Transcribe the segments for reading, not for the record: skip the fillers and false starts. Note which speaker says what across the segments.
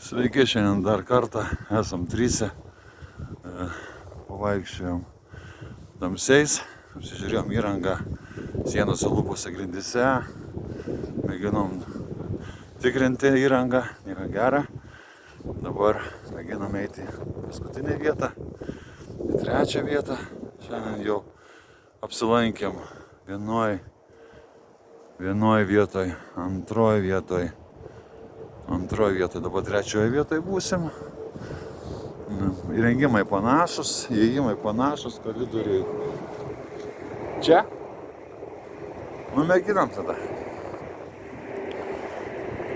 Speaker 1: Sveiki, šiandien dar kartą esam tryse, pavaikščiojom tamsiais, apsižiūrėjom įrangą sienose, lūpose, grindyse, mėginom tikrinti įrangą, nieko gera. Dabar mėginam eiti į paskutinę vietą, į trečią vietą. Šiandien jau apsilankėm vienoj vietoj, antroj vietoj, dabar trečioje vietoje būsim. Įrengimai panašus, įėjimai panašus, koridoriai. Čia? Mėginam tada.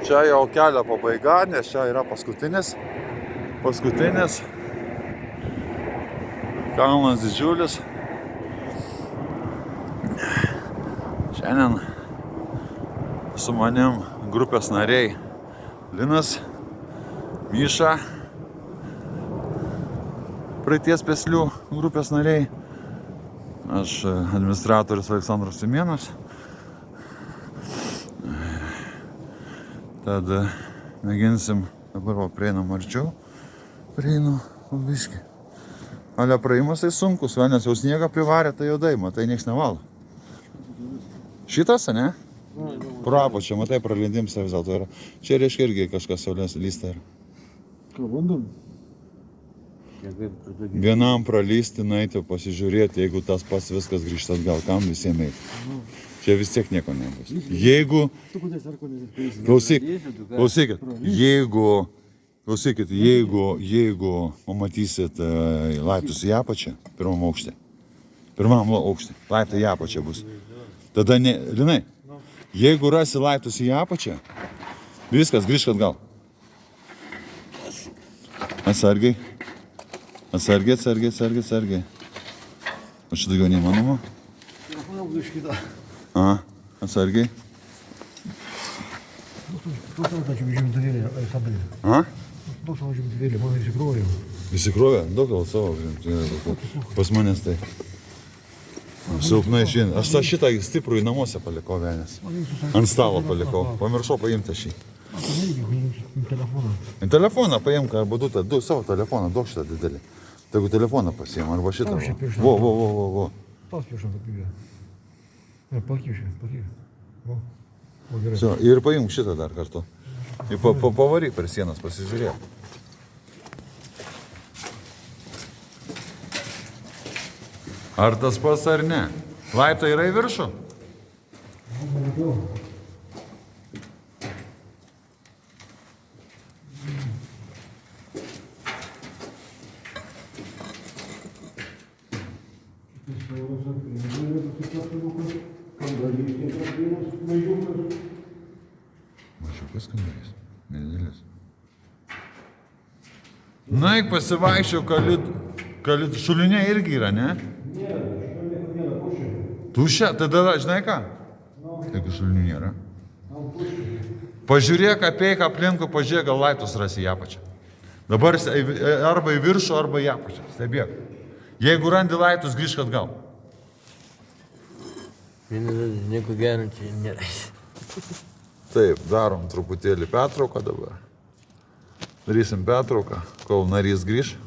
Speaker 1: Čia jau kelio pabaiga, nes čia yra paskutinis. Kalnas didžiulis. Šiandien su manim grupės nariai Linas, Miša, praeities peslių grupės nariai, aš administratorius Aleksandras Simėnas. Tad mėginsim, dabar prieinam arčiau, prieinu biškį. Ale praėjimas tai sunkus, nes jau sniegą privarė, tai jau daima, tai nieks nevalo. Šitas, ne? Pro apačią, matai, pralindims vis dėlto yra. Čia reiškia irgi kažkas saulės lysta yra.
Speaker 2: Ką bandom?
Speaker 1: Vienam pralysti, naiti, pasižiūrėti, jeigu tas pats viskas grįžta atgal, kam visiems eiti. Čia vis tiek nieko nebus. Jeigu... Klausykit, jeigu pamatysit laiptus į apačią, pirmam aukšte, laiptai į apačią bus, tada ne... Linai, jeigu rasi laiptus į apačią, viskas, grįžk atgal. Atsargiai. O šitą daugiau neįmanoma? Atsargiai. Įsikrovė? Daug gal savo. Pas manęs tai. Silpnai šiandien. Aš šitą stiprų į namuose palikau vienės. Ant stalo palikau. Pamiršau paimti šį. Į telefoną paimk, arba du savo telefoną, duok šitą didelį. Tegu telefoną pasiim, arba šitą. Vo. Ir paimk šitą dar kartu. Ir pavaryk per sienas, pasižiūrėk. Ar tas pats ar ne? Laiptai yra į viršų? Mažiukas kambarys, nedidelis. Naik pasivaikščiau, kalid šulinė irgi yra, ne? Tuščia, tada žinai ką? Jeigu šulinių nėra. Pažiūrėk, apeik aplinkui, pažiūrėk, gal laiptus rasi į apačią. Dabar arba į viršų, arba į apačią. Stebėk. Jeigu randi laiptus, grįžk atgal.
Speaker 2: Nieko gero čia nėra.
Speaker 1: Taip, darom truputėlį pertrauką dabar. Darysim pertrauką, kol narys grįž.